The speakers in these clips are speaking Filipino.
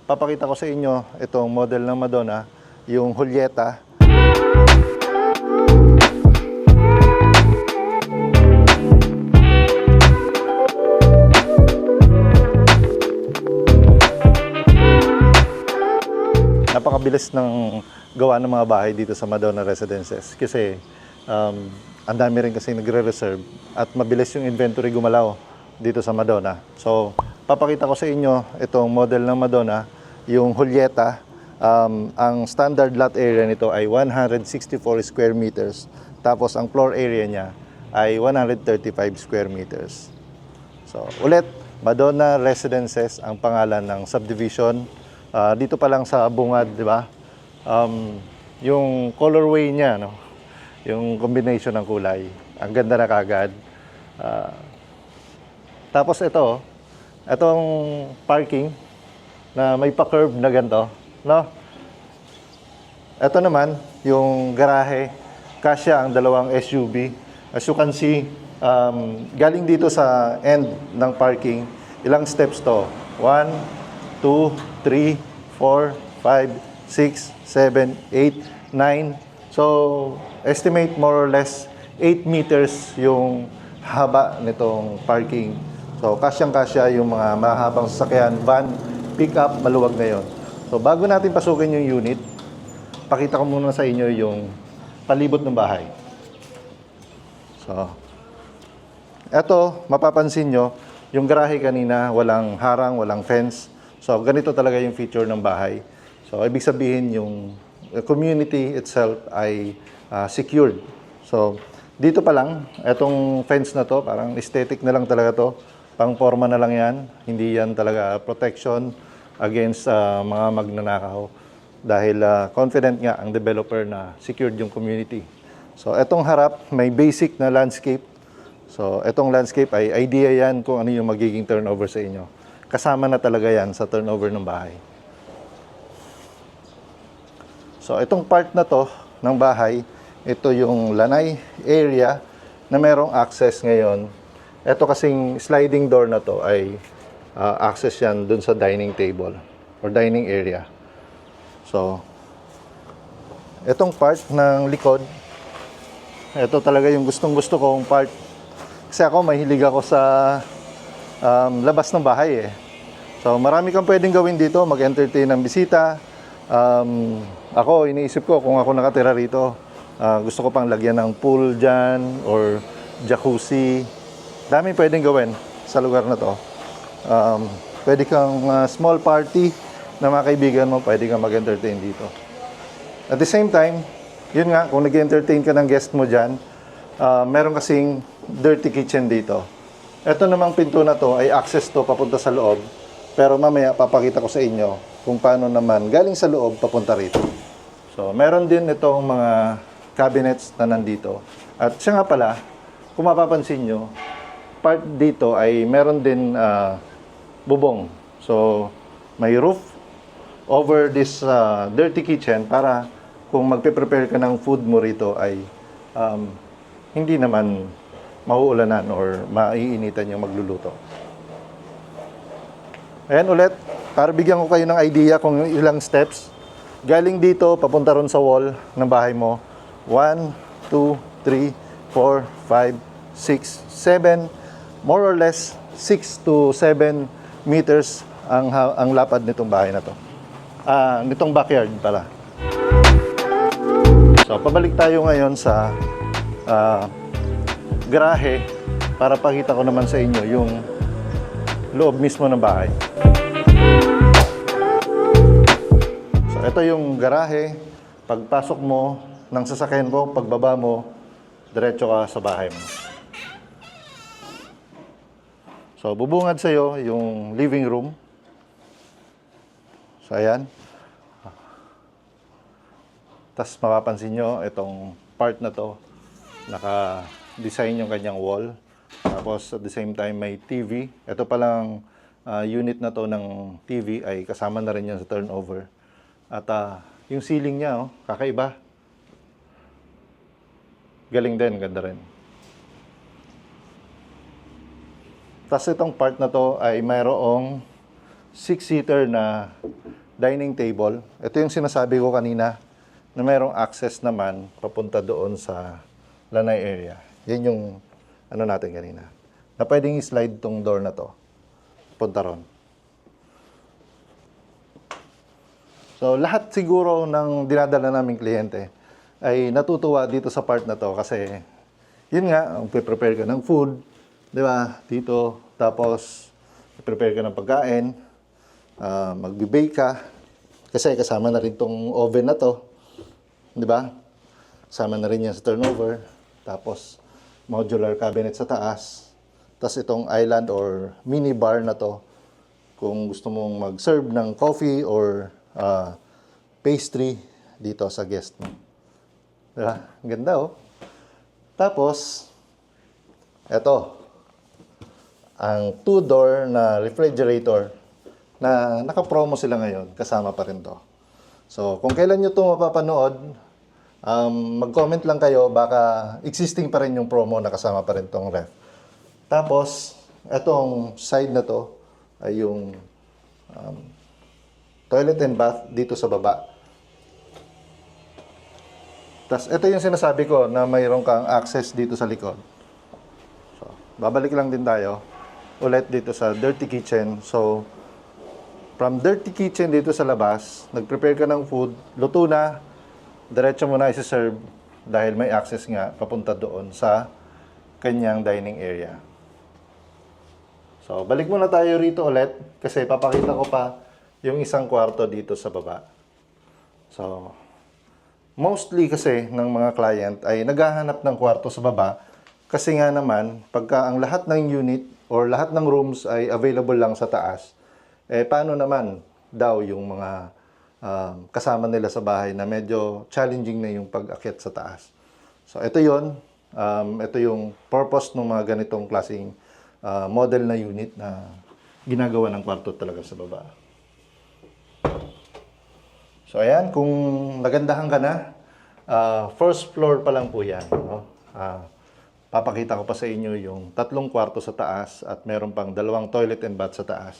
papakita ko sa inyo itong model ng Madonna, yung Julieta. Napakabilis ng gawa ng mga bahay dito sa Madonna Residences kasi ang dami rin kasi nagre-reserve at mabilis yung inventory gumalaw dito sa Madonna. So, papakita ko sa inyo itong model ng Madonna, yung Julieta. Ang standard lot area nito ay 164 square meters. Tapos, ang floor area niya ay 135 square meters. So, ulit, Madonna Residences ang pangalan ng subdivision. Dito pa lang sa bungad, di ba? Yung colorway niya, no? Yung combination ng kulay. Ang ganda na kagad. Tapos itong parking na may pa-curve na ganito, no? Ito naman, yung garahe, kasya ang dalawang SUV. As you can see, galing dito sa end ng parking, ilang steps to? 1, 2, 3, 4, 5, 6, 7, 8, 9. So, estimate more or less 8 meters yung haba nitong parking. So, kasyang-kasya yung mga mahabang sasakyan, van, pick-up, maluwag na yun. So, bago natin pasukin yung unit, pakita ko muna sa inyo yung palibot ng bahay. So, eto, mapapansin nyo, yung garahe kanina, walang harang, walang fence. So, ganito talaga yung feature ng bahay. So, ibig sabihin yung community itself ay secured. So, dito pa lang, etong fence na to, parang aesthetic na lang talaga to. Pang-forma na lang yan. Hindi yan talaga protection against mga magnanakaw. Dahil confident nga ang developer na secured yung community. So, etong harap, may basic na landscape. So, etong landscape ay idea yan kung ano yung magiging turnover sa inyo. Kasama na talaga yan sa turnover ng bahay. So, itong part na to ng bahay, ito yung lanay area na merong access ngayon. Ito kasing sliding door na to ay access yan dun sa dining table or dining area. So, itong part ng likod, ito talaga yung gustong-gusto kong part. Kasi ako, mahilig ako sa labas ng bahay eh. So, marami kang pwedeng gawin dito, mag-entertain ng bisita. Ako, iniisip ko kung ako nakatira rito, gusto ko pang lagyan ng pool dyan or jacuzzi. Dami pwedeng gawin sa lugar na to. Pwede kang small party na mga kaibigan mo, pwede kang mag-entertain dito. At the same time, yun nga, kung nag-entertain ka ng guest mo dyan, meron kasing dirty kitchen dito. Ito namang pinto na to ay access to papunta sa loob. Pero mamaya papakita ko sa inyo kung paano naman galing sa loob papunta rito. So, meron din itong mga cabinets na nandito. At siya nga pala, kung mapapansin nyo, part dito ay meron din bubong. So, may roof over this dirty kitchen para kung magpe-prepare ka ng food mo rito ay hindi naman mauulanan or maiinitan yung magluluto. Ayan ulit, para bigyan ko kayo ng idea kung ilang steps. Galing dito, papunta ron sa wall ng bahay mo. 1, 2, 3, 4, 5, 6, 7. More or less, 6 to 7 meters ang lapad nitong bahay na to. Nitong backyard pala. So, pabalik tayo ngayon sa garahe para pakita ko naman sa inyo yung loob mismo ng bahay. So, ito yung garahe. Pagpasok mo ng sasakyan mo, pagbaba mo, diretso ka sa bahay mo. So, bubungad sa'yo yung living room. So, ayan. Tapos, mapapansin nyo, itong part na to, naka-design yung kanyang wall. Tapos, at the same time, may TV. Ito palang unit na to ng TV ay kasama na rin yan sa turnover. At yung ceiling niya, kakaiba. Galing din, ganda rin. Tapos itong part na to ay mayroong 6-seater na dining table. Ito yung sinasabi ko kanina na mayroong access naman papunta doon sa lanay area. Yan yung ano natin kanina. Na pwedeng i-slide tong door na to. Punta ron. So, lahat siguro ng dinadala naming kliyente ay natutuwa dito sa part na to kasi yun nga, prepare ka ng food, di ba? Dito, tapos prepare ka ng pagkain, magbe-bake ka kasi kasama na rin tong oven na to, di ba? Kasama na rin yan sa turnover, tapos modular cabinet sa taas, tapos itong island or mini bar na to kung gusto mong mag-serve ng coffee or pastry dito sa guest mo. Diba? Ganda oh. Tapos, eto, ang 2-door na refrigerator na naka-promo sila ngayon, kasama pa rin to. So, kung kailan nyo ito mapapanood, mag-comment lang kayo, baka existing pa rin yung promo na kasama pa rin tong ref. Tapos, etong side na to ay yung toilet and bath dito sa baba. Tapos, ito yung sinasabi ko na mayroon kang access dito sa likod. So, babalik lang din tayo ulit dito sa dirty kitchen. So, from dirty kitchen dito sa labas, nag-prepare ka ng food, luto na, diretso mo na isi-serve dahil may access nga papunta doon sa kanyang dining area. So, balik muna tayo rito ulit kasi papakita ko pa yung isang kwarto dito sa baba. So, mostly kasi ng mga client ay naghahanap ng kwarto sa baba kasi nga naman, pagka ang lahat ng unit or lahat ng rooms ay available lang sa taas, paano naman daw yung mga kasama nila sa bahay na medyo challenging na yung pag-akyat sa taas. So, ito yon. Ito yung purpose ng mga ganitong klaseng model na unit na ginagawa ng kwarto talaga sa baba. So, ayan, kung nagandahan ka na, first floor pa lang po yan. No? Papakita ko pa sa inyo yung 3 kwarto sa taas at meron pang 2 toilet and bath sa taas.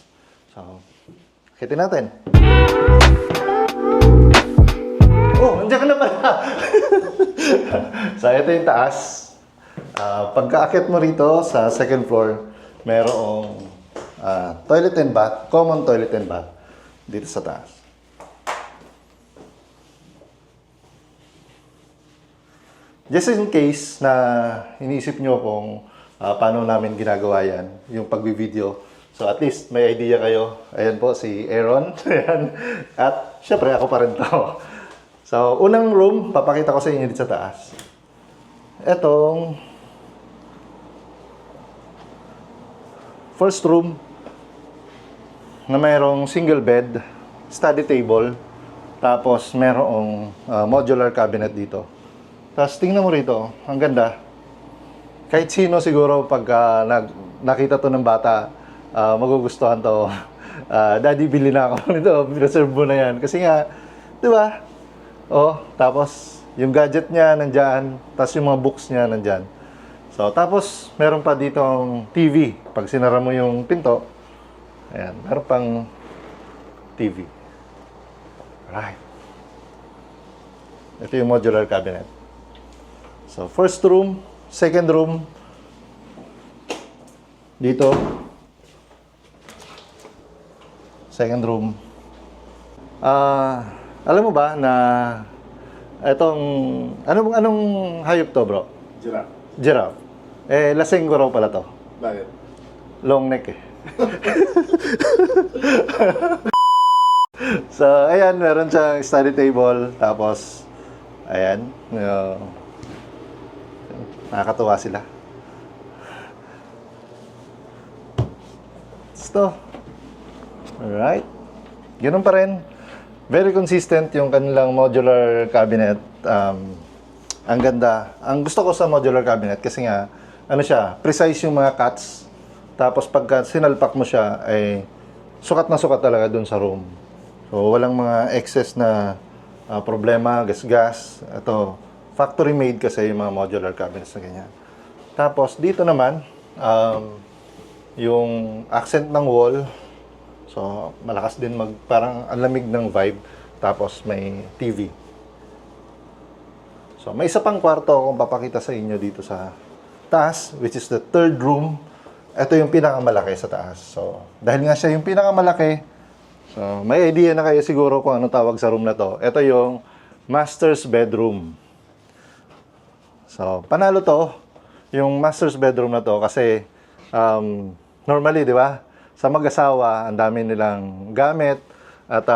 So, akitin natin. Oh, nandiyan ka na pala! So, ito yung taas. Pagka-akit mo rito sa second floor, merong toilet and bath, common toilet and bath dito sa taas. Just in case na iniisip nyo kung paano namin ginagawa yan, yung pag-video. So at least may idea kayo. Ayan po si Aaron. Ayan. At syempre ako pa rin to. So unang room, papakita ko sa inyo dito sa taas. Etong first room na mayroong single bed, study table, tapos mayroong modular cabinet dito. Tapos tingnan mo rito, ang ganda. Kahit sino siguro pag nakita to ng bata, magugustuhan to. Daddy, bili na ako nito, reserve mo na yan. Kasi nga, di ba? Oh, tapos yung gadget niya nandyan, tapos yung mga books niya nandyan. So, tapos meron pa dito ang TV. Pag sinara mo yung pinto, ayan, meron pang TV. Right. Ito yung modular cabinet. So, first room, second room, dito, second room. Alam mo ba na itong, anong hayop to, bro? Giraffe. Giraffe. Lasing ko raw pala to. Bakit? Long neck eh. So, ayan, meron siyang study table, tapos, ayan, nakakatuwa sila. Ito. Alright. Ganun pa rin. Very consistent yung kanilang modular cabinet. Ang ganda. Ang gusto ko sa modular cabinet kasi nga, ano siya, precise yung mga cuts. Tapos pagka sinalpak mo siya, ay sukat na sukat talaga dun sa room. So, walang mga excess na problema, gas-gas. Ito, factory made kasi yung mga modular cabinets na ganyan. Tapos, dito naman, yung accent ng wall, So, malakas din parang ang lamig ng vibe. Tapos may TV. So, may isa pang kwarto akong papakita sa inyo dito sa taas, which is the third room. Ito yung pinakamalaki sa taas. So, dahil nga siya yung pinakamalaki, so, may idea na kayo siguro kung anong tawag sa room na to. Ito yung master's bedroom. So, panalo to, yung master's bedroom na to kasi normally, di ba? Sa mag-asawa, ang dami nilang gamit at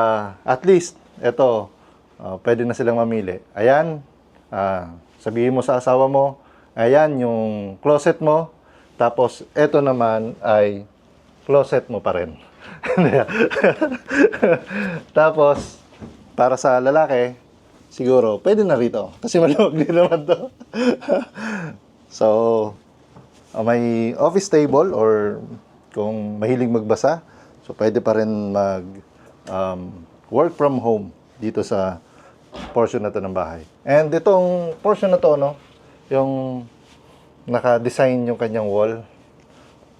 at least, ito, pwede na silang mamili. Ayan, sabihin mo sa asawa mo, ayan yung closet mo, tapos ito naman ay closet mo pa rin. Tapos, para sa lalaki, siguro, pwede na rito. Kasi maluwag din naman to. So, may office table or kung mahilig magbasa, so pwede pa rin work from home dito sa portion na to ng bahay. And itong portion na to, no, yung naka-design yung kanyang wall.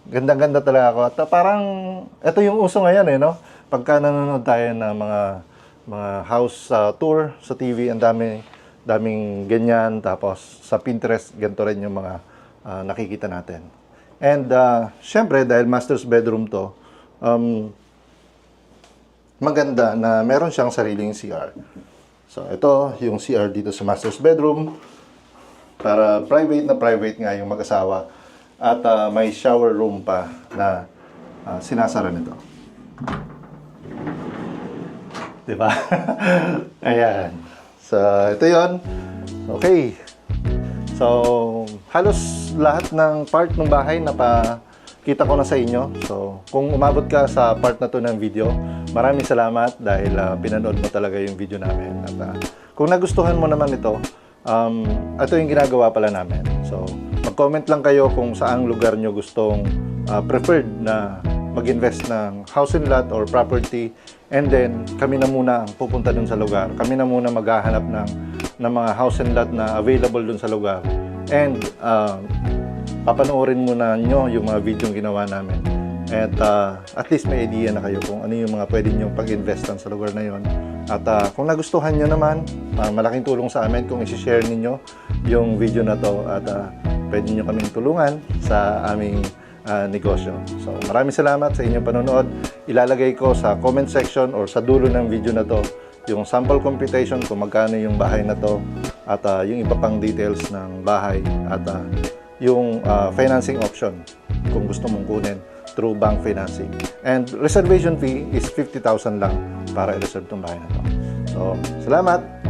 Ganda-ganda talaga ako. At parang, ito yung uso ngayon no? Pagka nanonood tayo ng mga house tour sa TV, ang daming ganyan. Tapos sa Pinterest, ganito rin yung mga nakikita natin. And syempre, dahil master's bedroom to, maganda na meron siyang sariling CR. So ito yung CR dito sa master's bedroom. Para private nga yung mag-asawa. At may shower room pa na sinasara nito. Diba? Ayan. So, ito yon. Okay. So, halos lahat ng part ng bahay na kita ko na sa inyo. So, kung umabot ka sa part na to ng video, maraming salamat dahil pinanood mo talaga yung video namin. At kung nagustuhan mo naman ito, ito yung ginagawa pala namin. So, mag-comment lang kayo kung saang lugar nyo gustong preferred na mag-invest ng house and lot or property. And then, kami na muna ang pupunta dun sa lugar. Kami na muna maghahanap ng mga house and lot na available dun sa lugar. And papanoorin muna nyo yung mga video yung ginawa namin. At least may idea na kayo kung ano yung mga pwede nyo pag-investan sa lugar na yon. At kung nagustuhan nyo naman, malaking tulong sa amin kung isi-share ninyo yung video na to at pwede nyo kaming tulungan sa aming negosyo. So maraming salamat sa inyong panonood. Ilalagay ko sa comment section or sa dulo ng video na to yung sample computation kung magkano yung bahay na to at yung iba pang details ng bahay at yung financing option kung gusto mong kunin through bank financing. And reservation fee is 50,000 lang para i-reserve tong bahay na to. So, salamat!